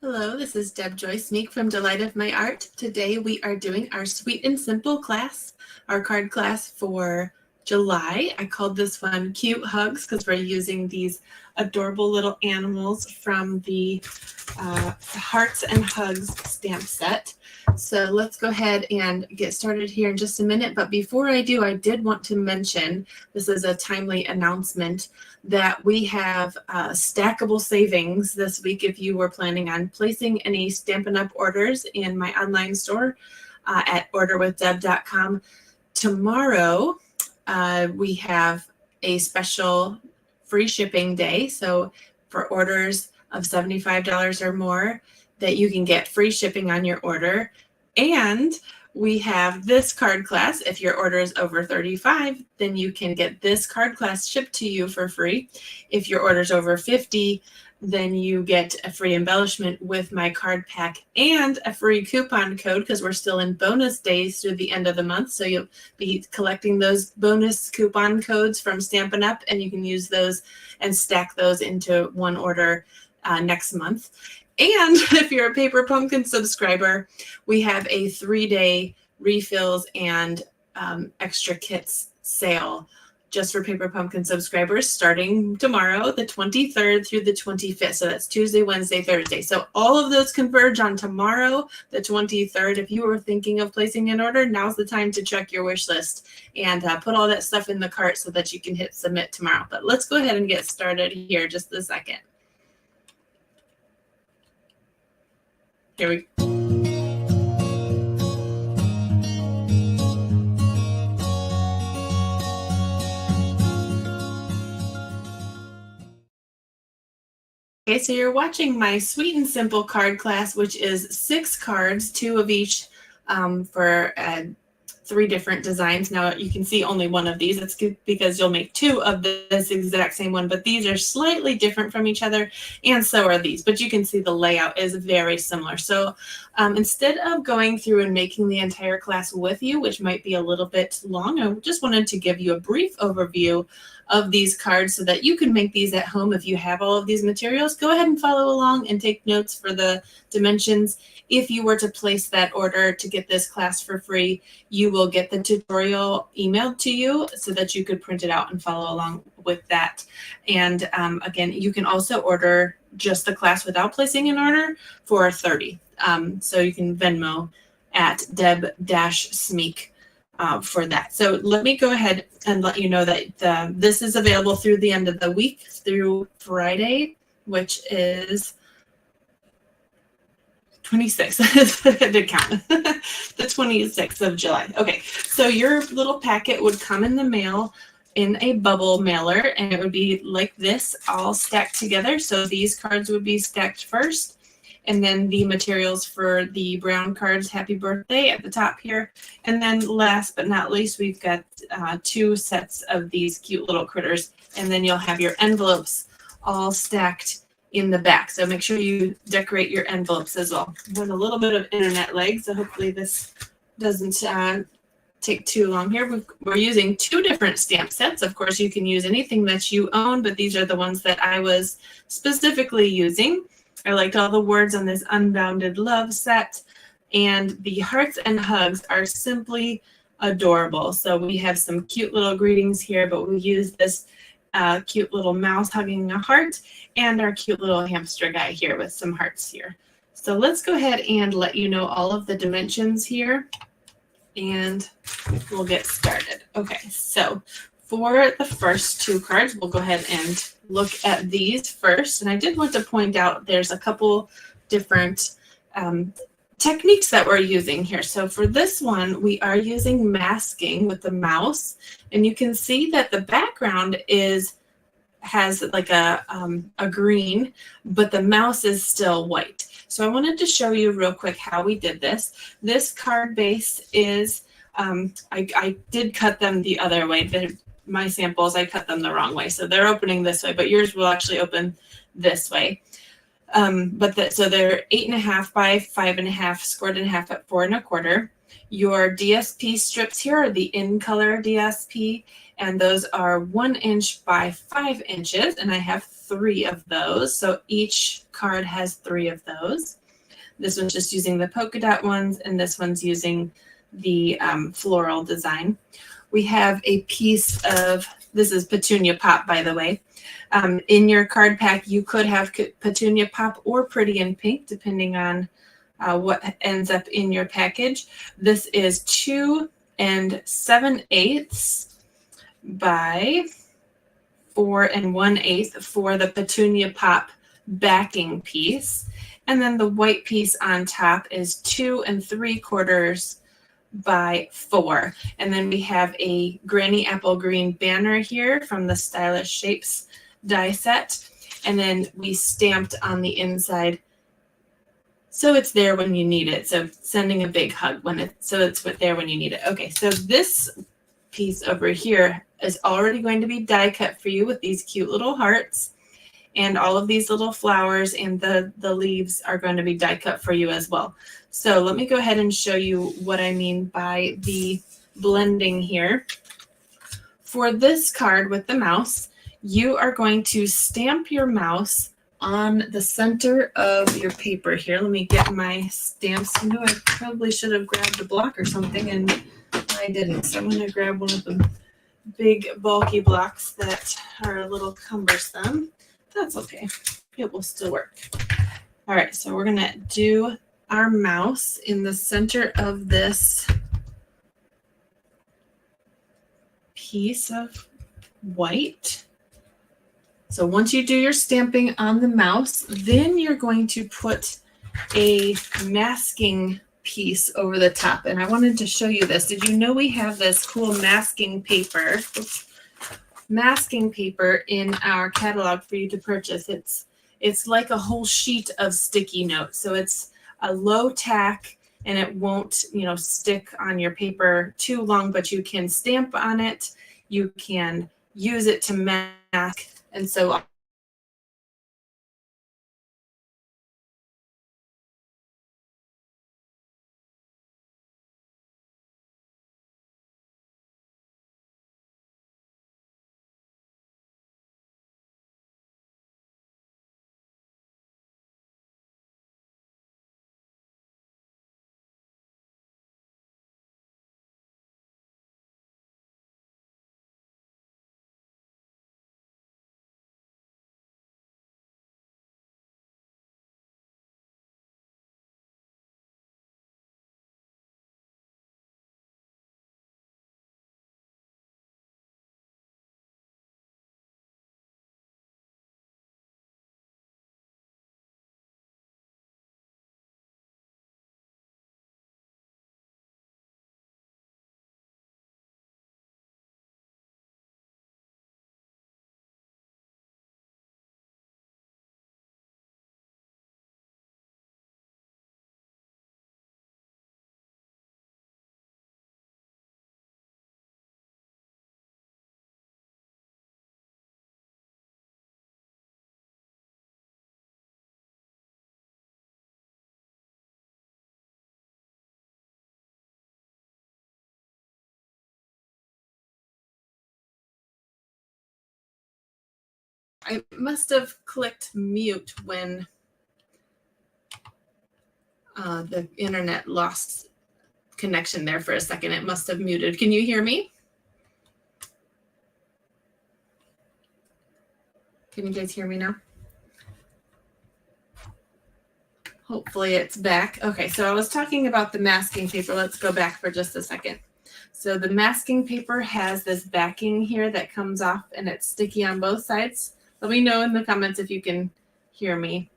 Hello, this is Deb Joyce Meek from Delight of My Art. Today we are doing our Sweet and Simple class, our card class for July. I called this one Cute Hugs because we're using these adorable little animals from the Hearts and Hugs stamp set. So let's go ahead and get started here in just a minute. But before I do, I did want to mention, this is a timely announcement, that we have stackable savings this week if you were planning on placing any Stampin' Up! Orders in my online store at orderwithdeb.com. Tomorrow, we have a special free shipping day. So for orders of $75 or more, that you can get free shipping on your order. And we have this card class. If your order is over $35, then you can get this card class shipped to you for free. If your order is over $50, then you get a free embellishment with my card pack and a free coupon code, because we're still in bonus days through the end of the month. So you'll be collecting those bonus coupon codes from Stampin' Up! And you can use those and stack those into one order next month. And if you're a Paper Pumpkin subscriber, we have a 3-day refills and extra kits sale just for Paper Pumpkin subscribers starting tomorrow, the 23rd through the 25th. So that's Tuesday, Wednesday, Thursday. So all of those converge on tomorrow, the 23rd. If you were thinking of placing an order, now's the time to check your wish list and put all that stuff in the cart so that you can hit submit tomorrow. But let's go ahead and get started here just a second. Here we go. Okay, so you're watching my Sweet and Simple card class, which is 6 cards, 2 of each for 3 different designs. Now you can see only one of these. It's good because you'll make 2 of this exact same one, but these are slightly different from each other, and so are these. But you can see the layout is very similar. So instead of going through and making the entire class with you, which might be a little bit long, I just wanted to give you a brief overview of these cards so that you can make these at home. If you have all of these materials, go ahead and follow along and take notes for the dimensions. If you were to place that order to get this class for free, you will get the tutorial emailed to you so that you could print it out and follow along with that. And again, you can also order just the class without placing an order for $30. So you can Venmo at Deb-Smeek for that. So let me go ahead and let you know that this is available through the end of the week, through Friday, which is 26th. I did count. The 26th of July. Okay, so your little packet would come in the mail in a bubble mailer, and it would be like this, all stacked together. So these cards would be stacked first, and then the materials for the brown cards, Happy Birthday, at the top here. And then last but not least, we've got 2 sets of these cute little critters, and then you'll have your envelopes all stacked in the back. So make sure you decorate your envelopes as well. There's a little bit of internet lag, so hopefully this doesn't take too long here. We're using 2 different stamp sets. Of course, you can use anything that you own, but these are the ones that I was specifically using. I liked all the words on this Unbounded Love set, and the Hearts and Hugs are simply adorable. So we have some cute little greetings here, but we use this cute little mouse hugging a heart and our cute little hamster guy here with some hearts here. So let's go ahead and let you know all of the dimensions here, and we'll get started. Okay, so for the first 2 cards, we'll go ahead and look at these first. And I did want to point out there's a couple different techniques that we're using here. So for this one, we are using masking with the mouse, and you can see that the background has like a green, but the mouse is still white. So I wanted to show you real quick how we did this. This card base is, I did cut them the other way. My samples, I cut them the wrong way. So they're opening this way, but yours will actually open this way. So they're 8.5 by 5.5, scored in half at 4 1/4. Your DSP strips here are the in color DSP, And those are 1 inch by 5 inches, and I have 3 of those. So each card has 3 of those. This one's just using the polka dot ones, and this one's using the floral design. We have a piece of, this is Petunia Pop, by the way. In your card pack, you could have Petunia Pop or Pretty in Pink, depending on what ends up in your package. This is 2 7/8 by 4 1/8 for the Petunia Pop backing piece. And then the white piece on top is 2 3/4 by 4. And then we have a Granny Apple Green banner here from the Stylish Shapes die set. And then we stamped on the inside, so it's there when you need it. So sending a big hug when it's there when you need it. Okay, so this piece over here is already going to be die cut for you with these cute little hearts. And all of these little flowers and the leaves are going to be die cut for you as well. So let me go ahead and show you what I mean by the blending here. For this card with the mouse, you are going to stamp your mouse on the center of your paper here. Let me get my stamps. You know, I probably should have grabbed a block or something, and I didn't. So I'm going to grab one of the big bulky blocks that are a little cumbersome. That's okay. It will still work. All right, so we're going to do our mouse in the center of this piece of white. So once you do your stamping on the mouse, then you're going to put a masking piece over the top. And I wanted to show you this. Did you know we have this cool masking paper? Masking paper in our catalog for you to purchase. It's like a whole sheet of sticky notes. So it's a low tack and it won't, stick on your paper too long, but you can stamp on it. You can use it to mask. And so I must have clicked mute when the internet lost connection there for a second. It must have muted. Can you hear me? Can you guys hear me now? Hopefully it's back. Okay, so I was talking about the masking paper. Let's go back for just a second. So the masking paper has this backing here that comes off and it's sticky on both sides. Let me know in the comments if you can hear me.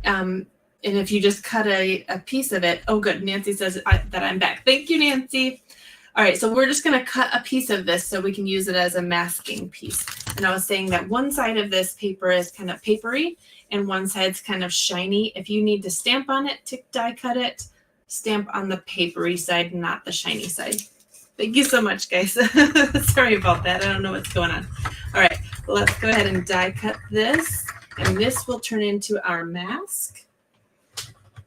And if you just cut a piece of it, oh good, Nancy says that I'm back. Thank you, Nancy. All right, so we're just gonna cut a piece of this so we can use it as a masking piece. And I was saying that one side of this paper is kind of papery and one side's kind of shiny. If you need to stamp on it to die cut it, stamp on the papery side, not the shiny side. Thank you so much, guys. Sorry about that. I don't know what's going on. All right, let's go ahead and die cut this. And this will turn into our mask.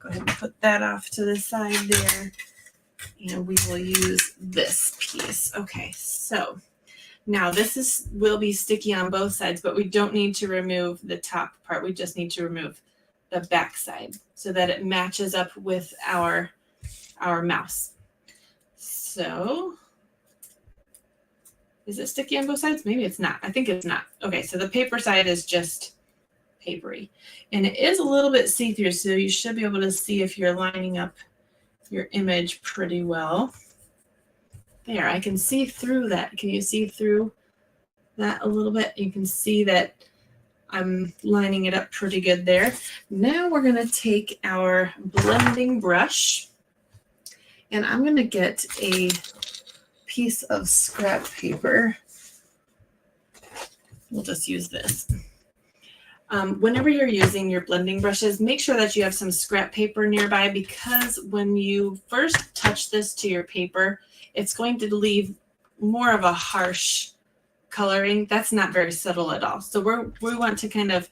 Go ahead and put that off to the side there. And we will use this piece. Okay, so Now will be sticky on both sides, but we don't need to remove the top part. We just need to remove the back side so that it matches up with our mouse. So is it sticky on both sides? Maybe it's not. I think it's not. Okay, so the paper side is just papery. And it is a little bit see-through, so you should be able to see if you're lining up your image pretty well. There, I can see through that. Can you see through that a little bit? You can see that I'm lining it up pretty good there. Now we're going to take our blending brush, and I'm going to get a piece of scrap paper. We'll just use this. Whenever you're using your blending brushes, make sure that you have some scrap paper nearby, because when you first touch this to your paper, it's going to leave more of a harsh coloring. That's not very subtle at all. So we want to kind of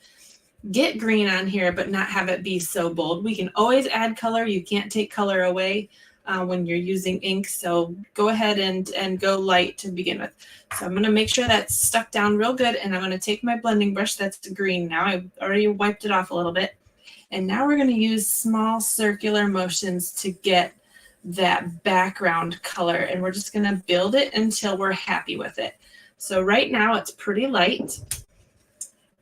get green on here, but not have it be so bold. We can always add color. You can't take color away when you're using ink. So go ahead and go light to begin with. So I'm going to make sure that's stuck down real good. And I'm going to take my blending brush that's green now. I've already wiped it off a little bit. And now we're going to use small circular motions to get that background color. And we're just going to build it until we're happy with it. So right now it's pretty light.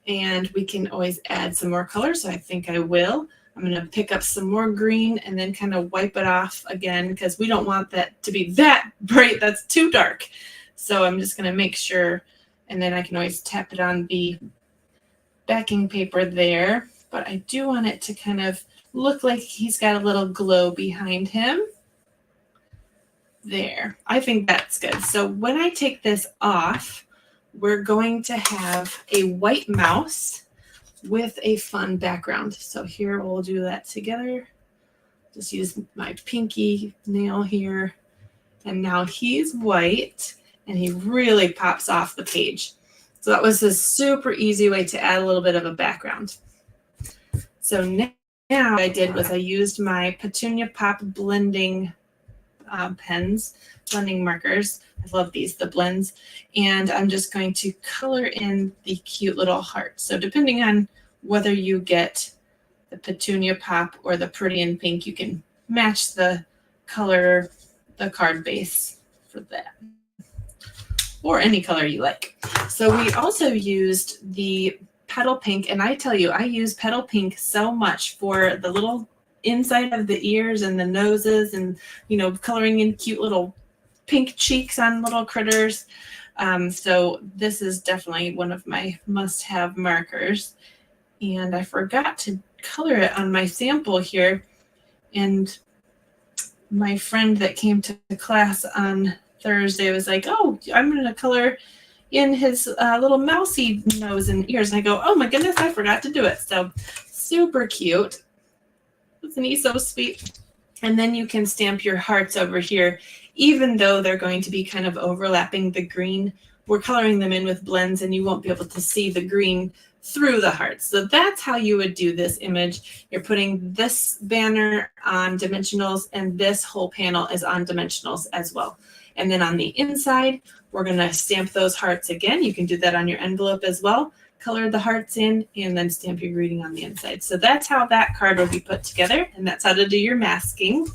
And we can always add some more color. So I think I will. I'm going to pick up some more green and then kind of wipe it off again, because we don't want that to be that bright. That's too dark. So I'm just going to make sure, and then I can always tap it on the backing paper there. But I do want it to kind of look like he's got a little glow behind him. There. I think that's good. So when I take this off, we're going to have a white mouse with a fun background. So here we'll do that together. Just use my pinky nail here. And now he's white and he really pops off the page. So that was a super easy way to add a little bit of a background. So now what I did was I used my Petunia Pop blending pens, blending markers. I love these, the blends. And I'm just going to color in the cute little heart. So depending on whether you get the Petunia Pop or the Pretty in Pink, you can match the color, the card base for that, or any color you like. So we also used the Petal Pink, and I tell you, I use Petal Pink so much for the little inside of the ears and the noses, and coloring in cute little pink cheeks on little critters. So this is definitely one of my must-have markers. And I forgot to color it on my sample here. And my friend that came to class on Thursday was like, "Oh, I'm going to color in his little mousy nose and ears." And I go, "Oh my goodness, I forgot to do it." So super cute. Isn't he so sweet? And then you can stamp your hearts over here. Even though they're going to be kind of overlapping the green, we're coloring them in with blends and you won't be able to see the green through the hearts. So that's how you would do this image. You're putting this banner on dimensionals and this whole panel is on dimensionals as well. And then on the inside, we're going to stamp those hearts again. You can do that on your envelope as well. Color the hearts in and then stamp your greeting on the inside. So that's how that card will be put together, and that's how to do your masking.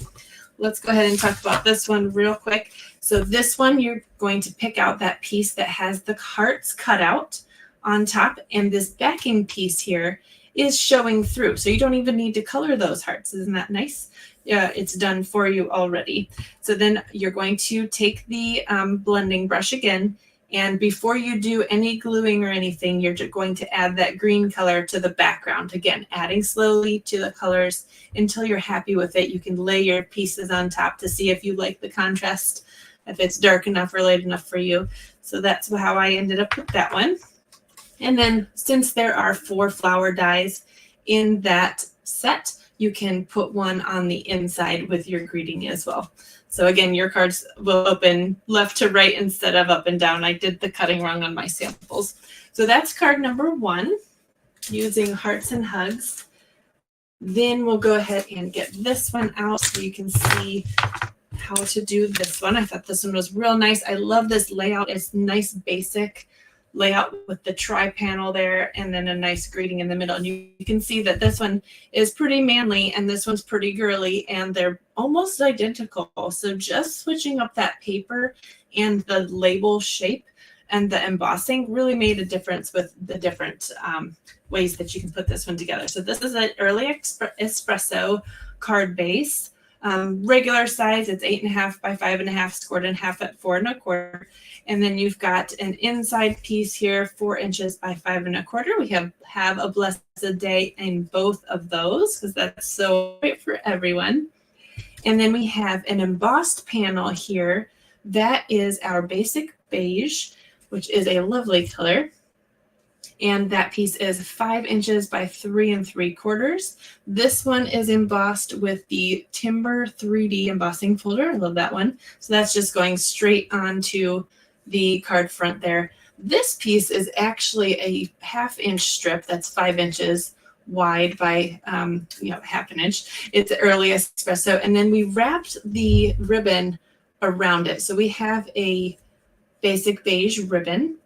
Let's go ahead and talk about this one real quick. So this one, you're going to pick out that piece that has the hearts cut out on top, and this backing piece here is showing through. So you don't even need to color those hearts. Isn't that nice? Yeah, it's done for you already. So then you're going to take the blending brush again, and before you do any gluing or anything, you're just going to add that green color to the background. Again, adding slowly to the colors until you're happy with it. You can lay your pieces on top to see if you like the contrast, if it's dark enough or light enough for you. So that's how I ended up with that one. And then since there are 4 flower dies in that set, you can put one on the inside with your greeting as well. So again, your cards will open left to right instead of up and down. I did the cutting wrong on my samples. So that's card number 1, using hearts and hugs. Then we'll go ahead and get this one out so you can see how to do this one. I thought this one was real nice. I love this layout. It's nice basic layout with the tri-panel there and then a nice greeting in the middle. And you can see that this one is pretty manly and this one's pretty girly, and they're almost identical. So just switching up that paper and the label shape and the embossing really made a difference with the different ways that you can put this one together. So this is an early espresso card base. Regular size, it's 8.5 by 5.5, scored in half at 4 1/4. And then you've got an inside piece here, 4 inches by 5 1/4. We have a blessed day in both of those because that's so great for everyone. And then we have an embossed panel here. That is our basic beige, which is a lovely color. And that piece is 5 inches by 3 3/4. This one is embossed with the Timber 3D embossing folder. I love that one. So that's just going straight onto the card front there. This piece is actually a 1/2 inch strip that's 5 inches wide by 1/2 inch. It's the early espresso. And then we wrapped the ribbon around it. So we have a basic beige ribbon.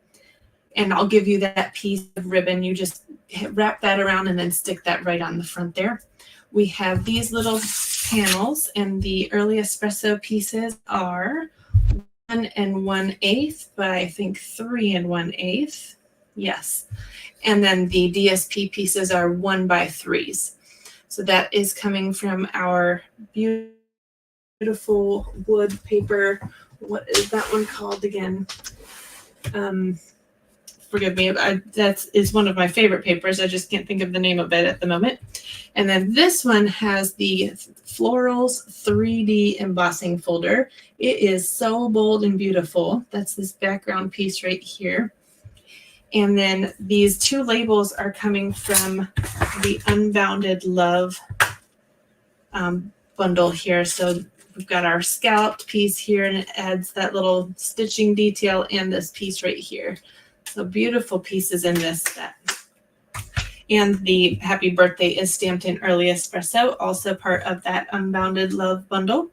And I'll give you that piece of ribbon. You just wrap that around and then stick that right on the front there. We have these little panels, and the early espresso pieces are 1 1/8 by I think 3 1/8. Yes. And then the DSP pieces are 1 by 3s. So that is coming from our beautiful wood paper. What is that one called again? Forgive me, that is one of my favorite papers. I just can't think of the name of it at the moment. And then this one has the Florals 3D embossing folder. It is so bold and beautiful. That's this background piece right here. And then these two labels are coming from the Unbounded Love bundle here. So we've got our scalloped piece here, and it adds that little stitching detail and this piece right here. So beautiful pieces in this set. And the happy birthday is stamped in early espresso, also part of that Unbounded Love bundle.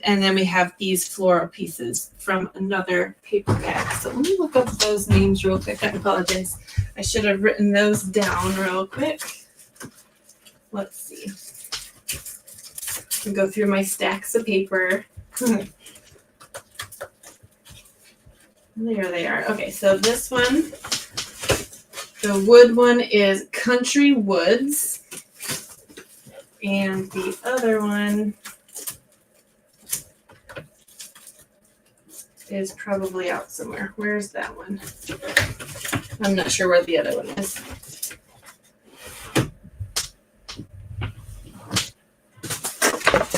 And then we have these floral pieces from another paper bag. So let me look up those names real quick. I apologize. I should have written those down real quick. Let's see. I'll go through my stacks of paper. There they are. Okay, so this one, the wood one is Country Woods. And the other one is probably out somewhere. Where's that one? I'm not sure where the other one is.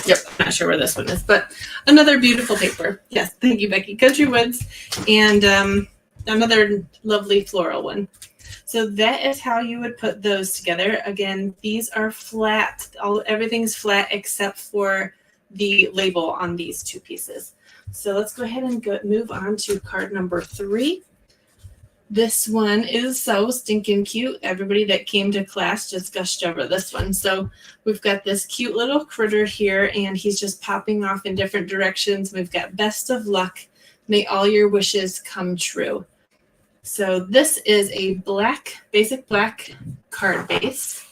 Yep, I'm not sure where this one is, but another beautiful paper. Yes, thank you, Becky. Country Woods, and another lovely floral one. So that is how you would put those together. Again, these are flat. Everything's flat except for the label on these two pieces. So let's go ahead and move on to card number 3. This one is so stinking cute. Everybody that came to class just gushed over this one. So we've got this cute little critter here, and he's just popping off in different directions. We've got best of luck. May all your wishes come true. So this is a basic black card base,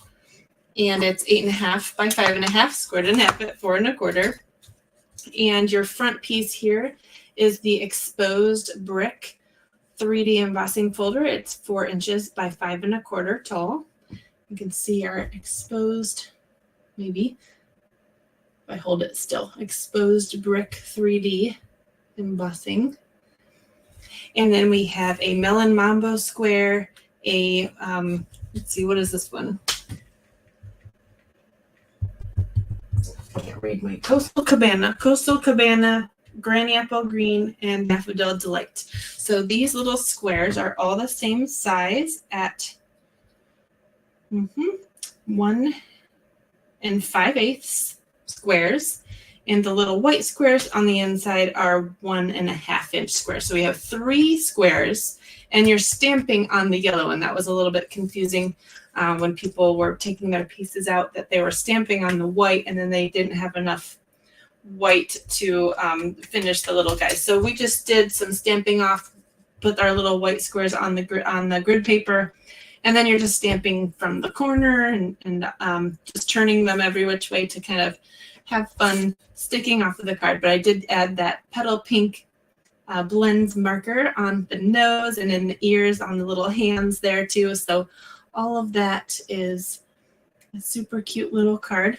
and it's 8.5 by 5.5, scored in half at 4 1/4. And your front piece here is the exposed brick 3D embossing folder. It's 4 inches by 5 1/4 tall. You can see our exposed, maybe if I hold it still, exposed brick 3D embossing. And then we have a melon mambo square, let's see, what is this one? I can't read my Coastal Cabana, Granny Apple Green, and Daffodil Delight. So these little squares are all the same size at 1 5/8 squares. And the little white squares on the inside are 1 1/2 inch squares. So we have 3 squares, and you're stamping on the yellow. And that was a little bit confusing when people were taking their pieces out, that they were stamping on the white and then they didn't have enough white to finish the little guys. So we just did some stamping off, put our little white squares on the grid paper, and then you're just stamping from the corner and just turning them every which way to kind of have fun sticking off of the card. But I did add that petal pink blends marker on the nose and in the ears on the little hands there too. So all of that is a super cute little card.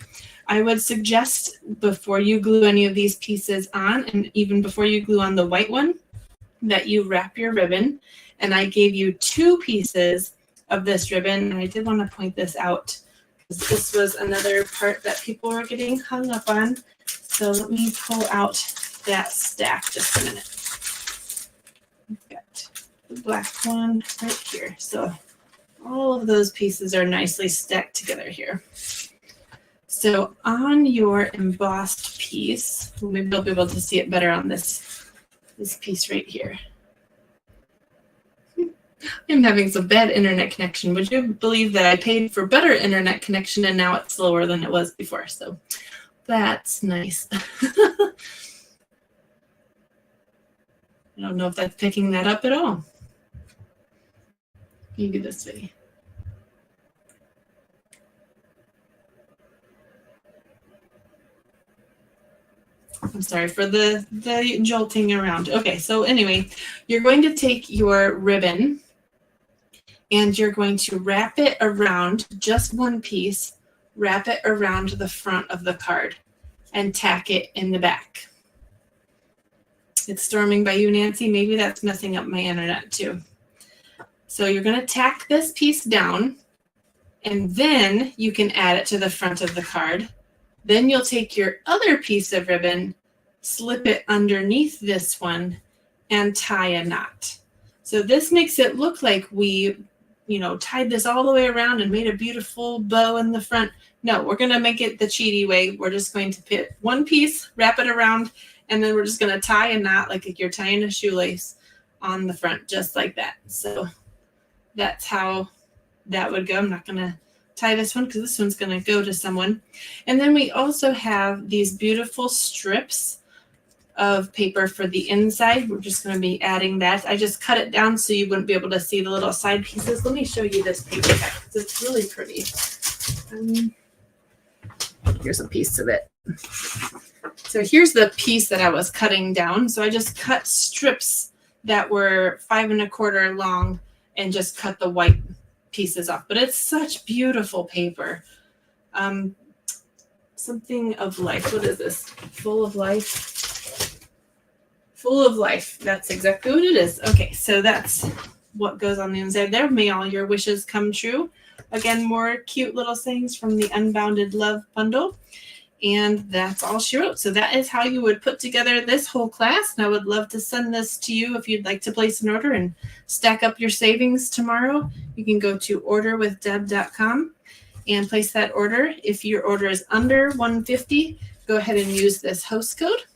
I would suggest before you glue any of these pieces on, and even before you glue on the white one, that you wrap your ribbon. And I gave you 2 pieces of this ribbon. And I did want to point this out because this was another part that people were getting hung up on. So let me pull out that stack just a minute. We've got the black one right here. So all of those pieces are nicely stacked together here. So on your embossed piece, maybe you'll be able to see it better on this piece right here. I'm having some bad internet connection. Would you believe that I paid for better internet connection and now it's slower than it was before? So that's nice. I don't know if that's picking that up at all. Maybe this way. I'm sorry for the jolting around. Okay, so anyway, you're going to take your ribbon and you're going to wrap it around just one piece, wrap it around the front of the card and tack it in the back. It's storming by you, Nancy. Maybe that's messing up my internet too. So you're going to tack this piece down and then you can add it to the front of the card. Then you'll take your other piece of ribbon, slip it underneath this one, and tie a knot. So this makes it look like we, tied this all the way around and made a beautiful bow in the front. No, we're going to make it the cheaty way. We're just going to put one piece, wrap it around, and then we're just going to tie a knot like you're tying a shoelace on the front, just like that. So that's how that would go. I'm not going to tie this one because this one's going to go to someone. And then we also have these beautiful strips of paper for the inside. We're just going to be adding that. I just cut it down so you wouldn't be able to see the little side pieces. Let me show you this paper back because it's really pretty. Here's a piece of it. So here's the piece that I was cutting down. So I just cut strips that were 5 1/4 long and just cut the white pieces off. But it's such beautiful paper. Something of life. What is this? Full of life. Full of life. That's exactly what it is. Okay, so that's what goes on the inside there. May all your wishes come true. Again, more cute little sayings from the Unbounded Love bundle. And that's all she wrote. So that is how you would put together this whole class. And I would love to send this to you if you'd like to place an order and stack up your savings tomorrow. You can go to orderwithdeb.com and place that order. If your order is under $150, go ahead and use this host code.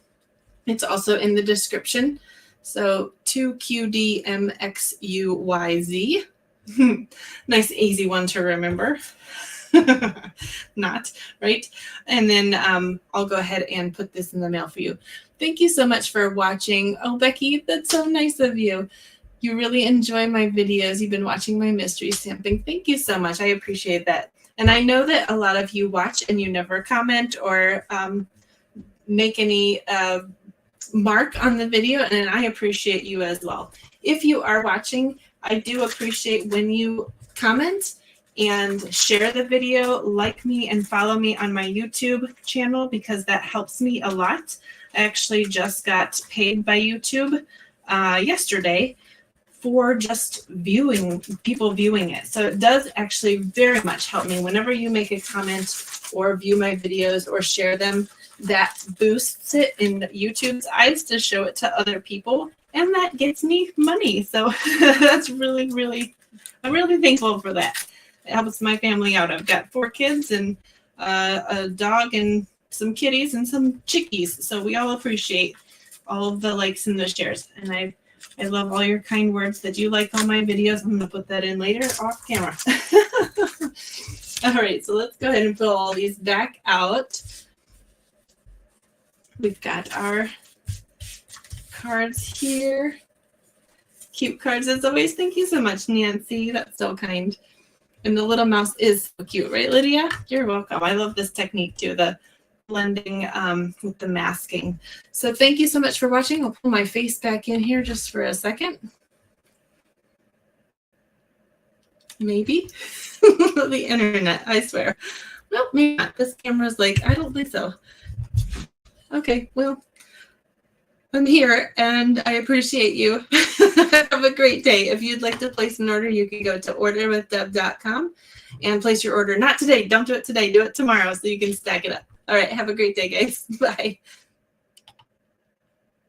It's also in the description. So 2QDMXUYZ. Nice, easy one to remember. Not, right? And then I'll go ahead and put this in the mail for you. Thank you so much for watching. Oh, Becky, that's so nice of you. You really enjoy my videos. You've been watching my mystery stamping. Thank you so much. I appreciate that. And I know that a lot of you watch and you never comment or make any mark on the video, and I appreciate you as well. If you are watching, I do appreciate when you comment and share the video, like me, and follow me on my YouTube channel because that helps me a lot. I actually just got paid by YouTube yesterday for just people viewing it. So it does actually very much help me. Whenever you make a comment or view my videos or share them, that boosts it in YouTube's eyes to show it to other people, and that gets me money. So that's really, really, I'm really thankful for that. It helps my family out. I've got 4 kids and a dog and some kitties and some chickies. So we all appreciate all of the likes and the shares. And I love all your kind words that you like all my videos. I'm going to put that in later off camera. All right, so let's go ahead and fill all these back out. We've got our cards here. Cute cards as always. Thank you so much, Nancy. That's so kind. And the little mouse is so cute, right, Lydia? You're welcome. I love this technique too, the blending with the masking. So thank you so much for watching. I'll pull my face back in here just for a second. Maybe. The internet, I swear. Nope, maybe not. This camera's like, I don't think so. Okay, well, I'm here and I appreciate you. Have a great day. If you'd like to place an order, you can go to orderwithdeb.com and place your order. Not today. Don't do it today. Do it tomorrow so you can stack it up. All right. Have a great day, guys. Bye.